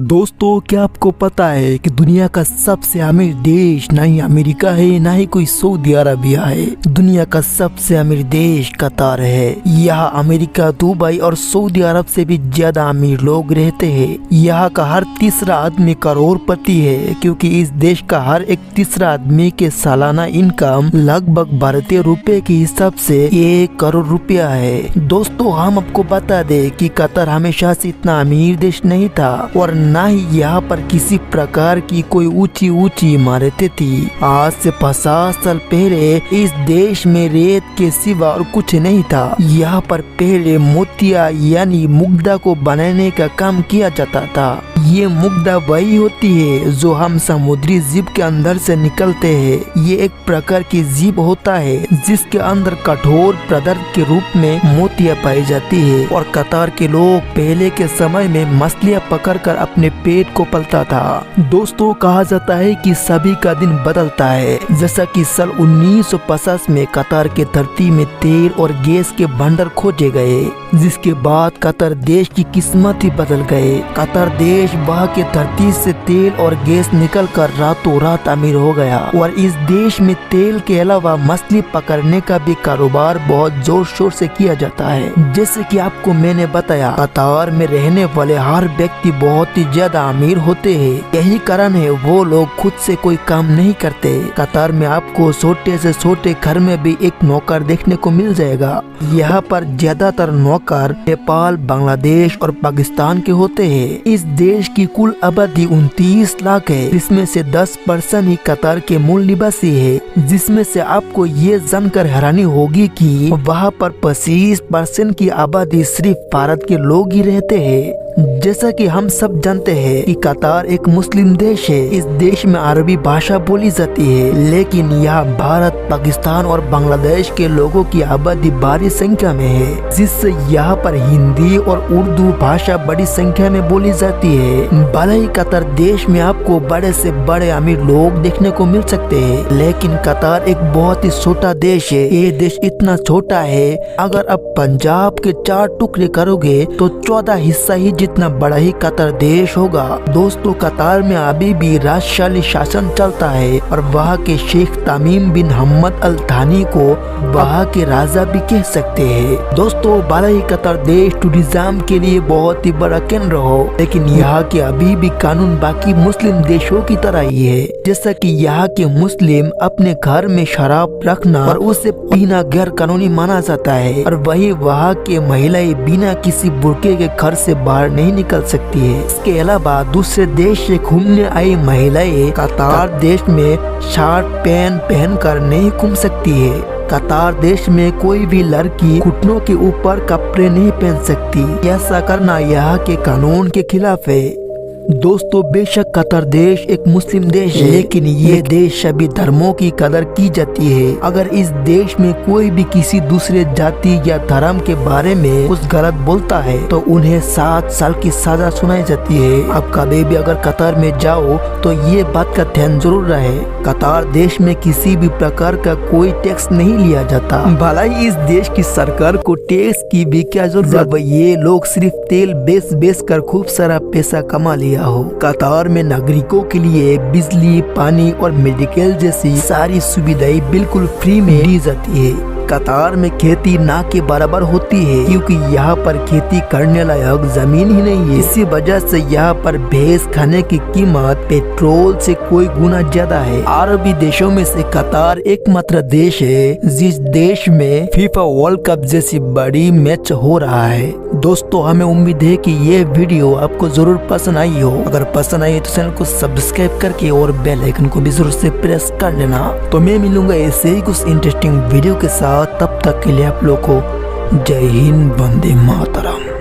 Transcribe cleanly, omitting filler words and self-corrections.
दोस्तों, क्या आपको पता है कि दुनिया का सबसे अमीर देश ना ही अमेरिका है ना ही कोई सऊदी अरबिया है। दुनिया का सबसे अमीर देश कतार है। यहाँ अमेरिका, दुबई और सऊदी अरब से भी ज्यादा अमीर लोग रहते हैं। यहाँ का हर तीसरा आदमी करोड़पति है, क्योंकि इस देश का हर एक तीसरा आदमी के सालाना इनकम लगभग भारतीय रुपए के हिसाब से 1 करोड़ रुपया है। दोस्तों, हम आपको बता दें कि कतर हमेशा से इतना अमीर देश नहीं था और ना ही यहाँ पर किसी प्रकार की कोई ऊंची ऊंची इमारतें थी। आज से 50 साल पहले इस देश में रेत के सिवा और कुछ नहीं था। यहाँ पर पहले मोतिया यानी मुग्धा को बनाने का काम किया जाता था। ये मुग्धा वही होती है जो हम समुद्री जीव के अंदर से निकलते हैं। ये एक प्रकार की जीव होता है जिसके अंदर कठोर पदार्थ के रूप में मोतिया पाई जाती है। और कतार के लोग पहले के समय में मछलियाँ पकड़कर अपने पेट को पलता था। दोस्तों, कहा जाता है कि सभी का दिन बदलता है। जैसा कि साल 1950 में कतार के धरती में तेल और गैस के भंडार खोजे गए, जिसके बाद कतर देश की किस्मत ही बदल गए। कतर देश वहाँ के धरती से तेल और गैस निकलकर रातों रात अमीर हो गया। और इस देश में तेल के अलावा मछली पकड़ने का भी कारोबार बहुत जोर शोर से किया जाता है। जैसे कि आपको मैंने बताया, कतार में रहने वाले हर व्यक्ति बहुत ही ज्यादा अमीर होते हैं। यही कारण है वो लोग खुद से कोई काम नहीं करते। कतार में आपको छोटे से छोटे घर में भी एक नौकर देखने को मिल जाएगा। यहाँ पर ज्यादातर नौकर नेपाल, बांग्लादेश और पाकिस्तान के होते हैं। इस देश की कुल आबादी 29 लाख है, जिसमें से 10% ही कतार के मूल निवासी है। जिसमें से आपको ये जानकर हैरानी होगी कि वहाँ पर 25% की आबादी सिर्फ भारत के लोग ही रहते हैं। जैसा कि हम सब जानते हैं कि कतार एक मुस्लिम देश है। इस देश में अरबी भाषा बोली जाती है, लेकिन यहाँ भारत, पाकिस्तान और बांग्लादेश के लोगों की आबादी भारी संख्या में है, जिससे यहाँ पर हिंदी और उर्दू भाषा बड़ी संख्या में बोली जाती है। भले ही कतार देश में आपको बड़े से बड़े अमीर लोग देखने को मिल सकते हैं, लेकिन कतार एक बहुत ही छोटा देश है। ये देश इतना छोटा है, अगर आप पंजाब के 4 टुकड़े करोगे तो 14 हिस्सा ही जितना बड़ा ही कतार देश होगा। दोस्तों, कतार में अभी भी राजशाही शासन चलता है और वहाँ के शेख तमीम बिन हमद अल थानी को वहाँ के राजा भी कह सकते हैं। दोस्तों, भले ही कतार देश टूरिज्म के लिए बहुत ही बड़ा केंद्र हो, लेकिन यहाँ के अभी भी कानून बाकी मुस्लिम देशों की तरह ही है। जैसा कि यहाँ के मुस्लिम अपने घर में शराब रखना और उसे पीना गैर कानूनी माना जाता है, और वही वहाँ के महिलाएं बिना किसी बुर्के के घर से बाहर नहीं निकल सकती है। इसके अलावा दूसरे देश से घूमने आई महिलाएं कतार देश में शर्ट पैंट पहनकर नहीं घूम सकती है। कतार देश में कोई भी लड़की घुटनों के ऊपर कपड़े नहीं पहन सकती। ऐसा करना यहाँ के कानून के खिलाफ है। दोस्तों, बेशक कतार देश एक मुस्लिम देश है, लेकिन ये देश सभी धर्मों की कदर की जाती है। अगर इस देश में कोई भी किसी दूसरे जाति या धर्म के बारे में कुछ गलत बोलता है तो उन्हें 7 साल की सजा सुनाई जाती है। आप कभी भी अगर कतार में जाओ तो ये बात का ध्यान जरूर रहे, कतार देश में किसी भी प्रकार का कोई टैक्स नहीं लिया जाता। भला ही इस देश की सरकार को टैक्स की भी क्या जरूरत, जब ये लोग सिर्फ तेल बेच कर खूब सारा पैसा कमा लिया हो। कतार में नागरिकों के लिए बिजली, पानी और मेडिकल जैसी सारी सुविधाएं बिल्कुल फ्री में दी जाती है। कतार में खेती ना के बराबर होती है, क्योंकि यहाँ पर खेती करने लायक जमीन ही नहीं है। इसी वजह से यहाँ पर भैंस खाने की कीमत पेट्रोल से कोई गुना ज्यादा है। अरबी देशों में से कतार एकमात्र देश है जिस देश में फीफा वर्ल्ड कप जैसी बड़ी मैच हो रहा है। दोस्तों, हमें उम्मीद है कि ये वीडियो आपको जरूर पसंद आई हो। अगर पसंद आई तो चैनल को सब्सक्राइब करके और बेल आइकन को भी जरूर से प्रेस कर लेना। तो मैं मिलूंगा ऐसे ही कुछ इंटरेस्टिंग वीडियो के साथ। तब तक के लिए आप लोगों को जय हिंद, वंदे मातरम।